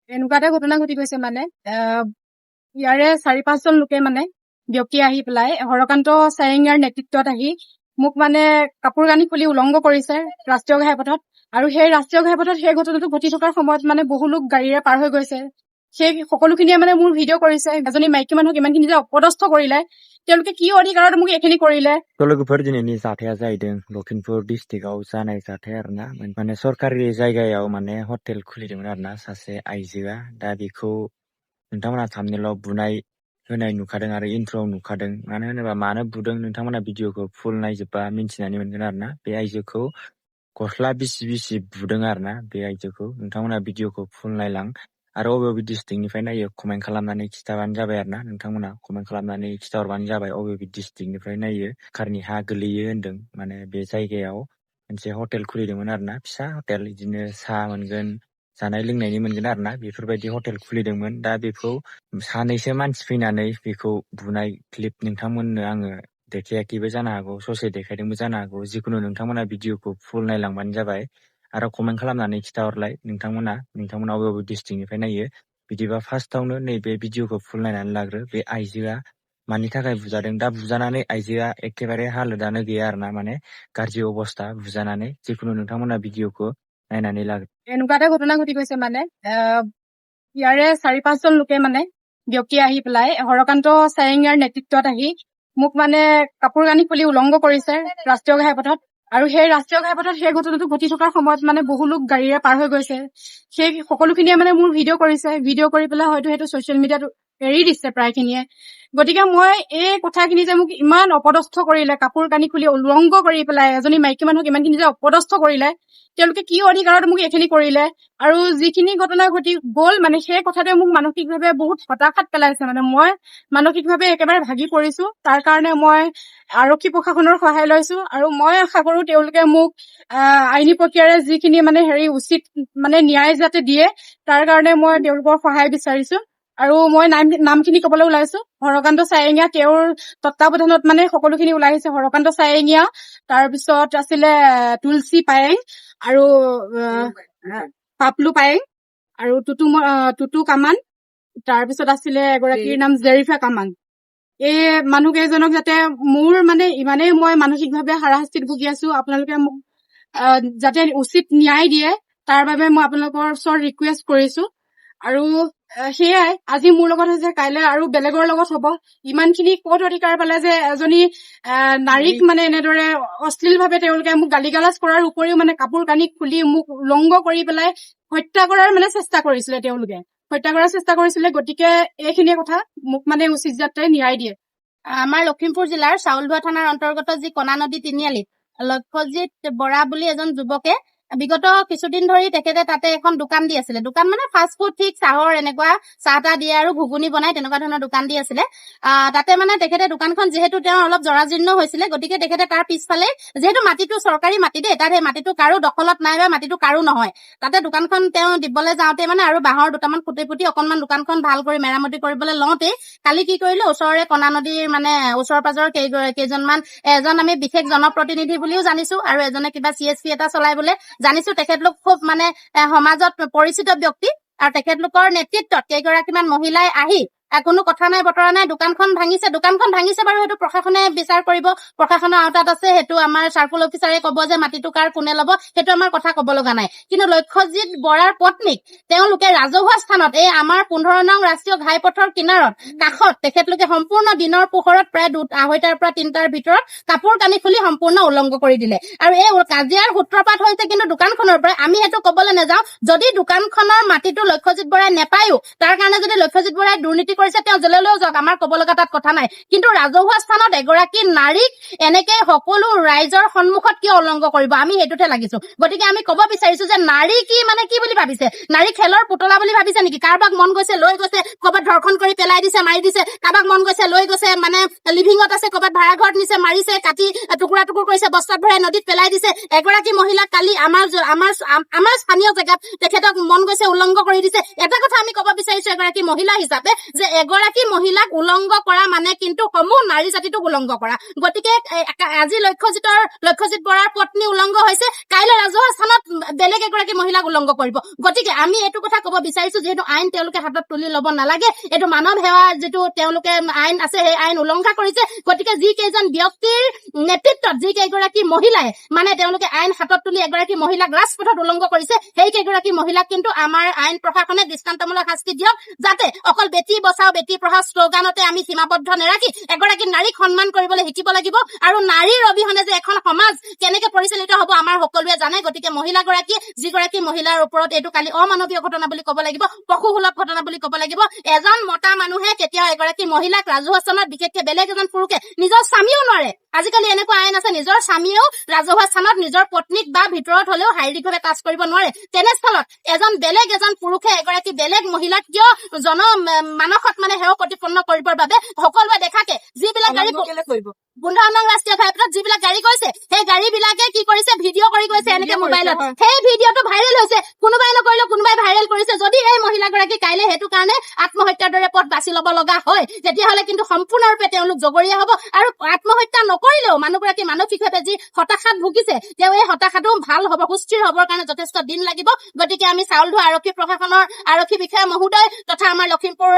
এনেকুৱা এটা ঘটনা ঘটি গৈছে মানে ইয়াৰে 4-5জন লোকে মানে ব্যক্তি আহি পেলাই হৰকান্ত চাৰেঙীয়াৰ নেতৃত্বত আহি মোক মানে কাপোৰ কানি খুলি উলংঘ কৰিছে ৰাষ্ট্ৰীয় ঘাইপথত। আৰু সেই ৰাষ্ট্ৰীয় ঘাইপথত সেই ঘটনাটো ঘটি থকাৰ সময়ত মানে বহু লোক গাড়ীৰে পাৰ হৈ গৈছে। সেই সকলোখিনিয়ে মানে মোৰ ভিডিঅ' কৰিছে। এজনী মাইকী মানুহক ইমানখিনি যে অপদস্থ কৰিলে, তেওঁলোকে কি অধিকাৰত মোক এইখিনি কৰিলে। लोगोफोर दिनैनि जाथाया जाहैदों लखिमपुर डिस्ट्रिक्टआव जानाय जाथाय आरोना माने सरकारि जायगायाव माने हटेल खुलिदोंमोन आरोना सासे आइजोआ दा बेखौ नोंथांमोना थाम्बनेलाव बुनाय होनाय नुखादों आरो इन्ट्र'आव नुखादों। मानो होनोबा मानो बुदों नोंथांमोना भिडिअखौ फुल नायजोबबा मिन्थिनानै मोनगोन आरोना। बे आइजोखौ गस्ला बिसि बिसि बुदों आरोना बे आइजोखौ। नोंथांमोना भिडिअखौ फुल नायलां आरो अबे डिस्ट्रिक्टनिफ्राय नायो कमेन्ट खालामनानै खिथाबानो जाबाय आरोना। नोंथांमोना कमेन्ट खालामनानै खिथाहरबानो जाबाय अबे डिस्ट्रिक्टनिफ्राय नायो। सरकारनि हा गोलैयो होन्दों माने बे जायगायाव मोनसे हटेल खुलिदोंमोन आरोना फिसा हटेल बिदिनो साहा मोनगोन जानाय लोंनायनि मोनगोन आरोना बेफोरबायदि हटेल खुलिदोंमोन। दा बेखौ सानैसो मानसि फैनानै बेखौ बुनाय क्लिप नोंथांमोननो आङो देखायाखैबो जानो हागौ, ससे देखायदोंबो जानो हागौ। जिखुनु नोंथांमोना भिडिअखौ फुल नायलांबानो जाबाय आरो कमेन्ट खालामनानै खिथाहरलाय नोंथांमोना अबे डिस्ट्रिक्टनिफ्राय नायो। बिदिबा फार्स्टआवनो नैबे भिडिअखौ फुल नायनानै लाग्रो। बे आइजोआ मानि थाखाय बुजादों, दा बुजानानै आइजोआ एखेबारे हालोदानो गैया आरोना, माने गाज्रि अबस्था बुजानानै। जिखुनु नोंथांमोना भिडिअखौ नायनानै लाग्रो। এনেকুৱা এটা ঘটনা ঘটি গৈছে মানে ইয়াৰে 4-5জন লোকে মানে ব্যক্তি আহি পেলাই হৰকান্ত চাৰেঙীয়াৰ নেতৃত্বত আহি মোক মানে কাপোৰ কানি খুলি উলংঘ কৰিছে ৰাষ্ট্ৰীয় ঘাইপথত। আৰু সেই ৰাষ্ট্ৰীয় ঘাইপথত সেই ঘটনাটো ঘটি থকাৰ সময়ত মানে বহু লোক গাড়ীৰে পাৰ হৈ গৈছে। সেই সকলোখিনিয়ে মানে মোৰ ভিডিঅ' কৰিছে। ভিডিঅ' কৰি পেলাই হয়তো সেইটো ছচিয়েল মিডিয়াত এৰি দিছে প্ৰায়খিনিয়ে। গতিকে মই এই কথাখিনি যে মোক ইমান অপদস্থ কৰিলে, কাপোৰ কানি খুলি উলংঘ কৰি পেলাই এজনী মাইকী মানুহক ইমানখিনি যে অপদস্থ কৰিলে, তেওঁলোকে কি অধিকাৰত মোক এইখিনি কৰিলে। আৰু যিখিনি ঘটনা ঘটি গ'ল মানে সেই কথাটোৱে মোক মানসিকভাৱে বহুত হতাশাত পেলাইছে। মানে মই মানসিকভাৱে একেবাৰে ভাগি পৰিছো। তাৰ কাৰণে মই আৰক্ষী প্ৰশাসনৰ সহায় লৈছো আৰু মই আশা কৰো তেওঁলোকে মোক আইনী প্ৰক্ৰিয়াৰে যিখিনি মানে উচিত মানে ন্যায় যাতে দিয়ে তাৰ কাৰণে মই তেওঁলোকৰ সহায় বিচাৰিছো। আৰু মই নামখিনি কবলৈ ওলাইছো। হৰকান্ত চাৰেঙীয়া, তেওঁৰ তত্বাৱধানত মানে সকলোখিনি ওলাই আহিছে। হৰকান্ত চাৰেঙীয়া, তাৰপিছত আছিলে তুলসী পায়েং আৰু পাপলু পায়েং আৰু টুটু কামান, তাৰপিছত আছিলে এগৰাকীৰ নাম জেৰিফা কামান। এই মানুহকেইজনক যাতে মোৰ মানে ইমানেই মই মানসিকভাৱে হাৰাশাস্তিত ভুগি আছো, আপোনালোকে মোক যাতে উচিত ন্যায় দিয়ে তাৰ বাবে মই আপোনালোকৰ ওচৰত ৰিকুৱেষ্ট কৰিছো। আৰু সেয়াই আজি মোৰ লগত হৈছে, কাইলৈ আৰু বেলেগৰ লগত হব। ইমানখিনি ক'ত অধিকাৰ পালে যে এজনী নাৰীক মানে এনেদৰে অশ্লীলভাৱে তেওঁলোকে মোক গালি গালাজ কৰাৰ উপৰিও মানে কাপোৰ কানি খুলি মোক উলংঘ কৰি পেলাই হত্যা কৰাৰ মানে চেষ্টা কৰিছিলে। তেওঁলোকে হত্যা কৰাৰ চেষ্টা কৰিছিলে। গতিকে এইখিনিয়ে কথা, মোক মানে উচিত যাতে ন্যায় দিয়ে। আমাৰ লখিমপুৰ জিলাৰ চাউলধোৱা থানাৰ অন্তৰ্গত যি কণা নদী তিনিআলিত লক্ষ্যজিৎ বৰা বুলি এজন যুৱকে বিগত কিছুদিন ধৰি তেখেতে তাতে এখন দোকান দি আছিলে। দোকান মানে ফাষ্ট ফুড, ঠিক চাহৰ এনেকুৱা চাহ তাহ দিয়ে আৰু ঘুগুনি বনাই তেনেকুৱা ধৰণৰ দোকান দি আছিলে। তাতে মানে তেখেতে দোকানখন যিহেতু তেওঁৰ অলপ জৰাজীৰ্ণ হৈছিলে, গতিকে তেখেতে তাৰ পিছফালে, যিহেতু মাটিটো চৰকাৰী মাটি দেই, তাত সেই মাটিটো কাৰো দখলত নাই বা মাটিটো কাৰো নহয়, তাতে দোকানখন তেওঁ দিবলৈ যাওঁতে মানে আৰু বাঁহৰ দুটামান খুটি পুতি অকনমান দোকানখন ভাল কৰি মেৰামতি কৰিবলৈ লওঁতে কালি কি কৰিলে, ওচৰৰে কণা নদীৰ মানে ওচৰ পাজৰ কেইজনমান, এজন আমি বিশেষ জনপ্ৰতিনিধি বুলিও জানিছো আৰু এজনে কিবা CSP এটা চলাই বোলে জানিছো। তেখেতলোক খুব মানে সমাজত পৰিচিত ব্যক্তি আৰু তেখেতলোকৰ নেতৃত্বত কেইগৰাকীমান মহিলাই আহি কোনো কথা নাই বতৰা নাই দোকানখন ভাঙিছে বাৰু সেইটো প্ৰশাসনে বিচাৰ কৰিব, প্ৰশাসনৰ আওতাত আছে। সেইটো আমাৰ চাৰ্কুল অফিচাৰে কব যে মাটিটো কাৰ কোনে লব, সেইটো আমাৰ কথা কব লগা নাই। কিন্তু লক্ষ্যজিৎ বৰাৰ পত্নীক তেওঁলোকে ৰাজহুৱা স্থানত, এই আমাৰ 15 নং ৰাষ্ট্ৰীয় ঘাইপথৰ কিনাৰত কাষত তেখেতলোকে সম্পূৰ্ণ দিনৰ পোহৰত প্ৰায় 2:30টাৰ পৰা 3টাৰ ভিতৰত কাপোৰ কানি খুলি সম্পূৰ্ণ উলংঘ কৰি দিলে। আৰু এই কাজিয়াৰ সূত্ৰপাত হৈছে কিন্তু দোকানখনৰ পৰা। আমি সেইটো কবলৈ নাযাওঁ, যদি দোকানখনৰ মাটিটো লক্ষ্যজিৎ বৰাই নেপায়ো, তাৰ কাৰণে যদি লক্ষ্যজিৎ বৰাই দুৰ্নীতি কৰিছে তেওঁ জেললৈও যাওক, আমাৰ কব লগা তাত কথা নাই। কিন্তু ৰাজহুৱা স্থানত এগৰাকী নাৰীক এনেকে সকলো ৰাইজৰ সন্মুখত কিয় উলংঘ কৰিব, আমি সেইটোতে লাগিছো। গতিকে আমি কব বিচাৰিছো যে নাৰী কি মানে কি বুলি ভাবিছে, নাৰী খেলৰ পুতলা বুলি ভাবিছে নেকি? কাৰোবাক মন গৈছে লৈ গৈছে, কৰবাত ধৰ্ষণ কৰি পেলাই দিছে, মাৰি দিছে। কাৰোবাক মন গৈছে লৈ গৈছে, মানে লিভিঙত আছে, কৰবাত ভাড়া ঘৰত নিছে, মাৰিছে, কাটি টুকুৰা টুকুৰ কৰিছে, বস্তাত ভৰাই নদীত পেলাই দিছে। এগৰাকী মহিলাক কালি আমাৰ স্থানীয় জেগাত তেখেতক মন গৈছে উলংঘ কৰি দিছে। এটা কথা আমি কব বিচাৰিছো এগৰাকী মহিলা হিচাপে, যে এগৰাকী মহিলাক উলংঘ কৰা মানে কিন্তু সমূহ নাৰী জাতিটোক উলংঘ কৰা। গতিকে আজি লক্ষ্যজিত বৰাৰ পত্নী উলংঘ হৈছে, কাইলৈ ৰাজহুৱা স্থানত বেলেগ এগৰাকী মহিলাক উলংঘ কৰিব। গতিকে আমি এইটো কথা ক'ব বিচাৰিছো, যিহেতু আইন তেওঁলোকে হাতত তুলি ল'ব নালাগে, এইটো মানৱ সেৱাৰ যিটো তেওঁলোকে আইন আছে সেই আইন উলংঘা কৰিছে। গতিকে যি কেইজন ব্যক্তিৰ নেতৃত্বত যি কেইগৰাকী মহিলাই মানে তেওঁলোকে আইন হাতত তুলি এগৰাকী মহিলাক ৰাজপথত উলংঘ কৰিছে, সেই কেইগৰাকী মহিলাক কিন্তু আমাৰ আইন প্ৰশাসনে দৃষ্টান্তমূলক শাস্তি দিয়ক, যাতে অকল বেটি বচাও বেটি পঢ়াও শ্লোগানতে আমি সীমাবদ্ধ নেৰাখি এগৰাকী নাৰীক সন্মান কৰিবলৈ শিকিব লাগিব। আৰু নাৰীৰ অবিহনে যে এখন সমাজ কেনেকে পৰিচালিত হ'ব আমাৰ সকলোৱে জানে। গতিকে মহিলাগৰাকী যিগৰাকী মহিলাৰ ওপৰত এইটো কালি অমানৱীয় ঘটনা বুলি ক'ব লাগিব, পশুসুলভ ঘটনা বুলি ক'ব লাগিব। এজন মতা মানুহে কেতিয়াও এগৰাকী মহিলাক ৰাজহুৱা স্থানত, বিশেষকে বেলেগ এজন পুৰুষে, নিজৰ স্বামীও নোৱাৰে, আজিকালি এনেকুৱা আইন আছে, নিজৰ স্বামীয়েও ৰাজহুৱা স্থানত নিজৰ পত্নীক বা ভিতৰত হলেও শাৰীৰিকভাৱে টাচ কৰিব নোৱাৰে। তেনেস্থলত এজন পুৰুষে এগৰাকী বেলেগ মহিলাক কিয় মানসত মানে সেৱা প্ৰতিপন্ন কৰিবৰ বাবে সকলোৱে দেখাকে যিবিলাক গাড়ী 15 নং ৰাষ্ট্ৰীয় ঘাইপথত যিবিলাক গাড়ী গৈছে, সেই গাড়ী বিলাকে কি কৰিছে, ভিডিঅ' কৰি গৈছে এনেকে মোবাইলত। সেই ভিডিঅ'টো ভাইৰেল হৈছে, কোনোবাই নকৰিলেও কোনোবাই ভাইৰেল কৰিছে। যদি এই মহিলাগৰাকী কাইলৈ সেইটো কাৰণে আত্মহত্যাৰ দৰে পথ বাছি ল'ব লগা হয়, তেতিয়াহ'লে কিন্তু সম্পূৰ্ণৰূপে তেওঁলোক জগৰীয়া হ'ব। আৰু আত্মহত্যা নকৰিলেও মানুহগৰাকী মানসিকভাৱে যি হতাশাত ভুগিছে, তেওঁ এই হতাশাটো ভাল হ'ব, সুস্থিৰ হ'বৰ কাৰণে যথেষ্ট দিন লাগিব। গতিকে আমি চাউলধোৱা আৰক্ষী প্ৰশাসনৰ আৰক্ষী বিষয়া মহোদয় তথা আমাৰ লখিমপুৰ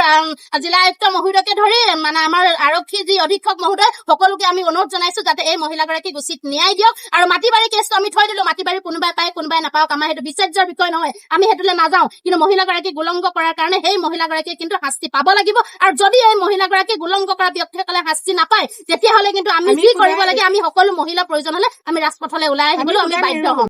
জিলা আয়ুক্ত মহোদয়কে ধৰি মানে আমাৰ আৰক্ষী যি অধীক্ষক মহোদয়, সকলোকে আমি অনুৰোধ জনাইছো যাতে এই মহিলাগৰাকীক উচিত ন্যায় দিয়ক। আৰু মাটিবাৰী কেছটো আমি থৈ দিলো, মাটিবাৰী কোনোবাই পায় কোনোবাই নাপাওক, আমাৰ সেইটো বিচাৰ্যৰ বিষয় নহয়, আমি সেইটোলৈ নাযাওঁ। কিন্তু মহিলাগৰাকীক উলংঘ কৰাৰ কাৰণে সেই মহিলাগৰাকীয়ে কিন্তু শাস্তি পাব লাগিব। আৰু যদি এই মহিলাগৰাকীক উলংঘ কৰা ব্যক্তিসকলে শাস্তি নাপায়, তেতিয়াহ'লে কিন্তু আমি যি কৰিব লাগে, আমি সকলো মহিলা প্ৰয়োজন হলে আমি ৰাজপথলৈ ওলাই আহিবলৈ আমি বাধ্য হ'ম।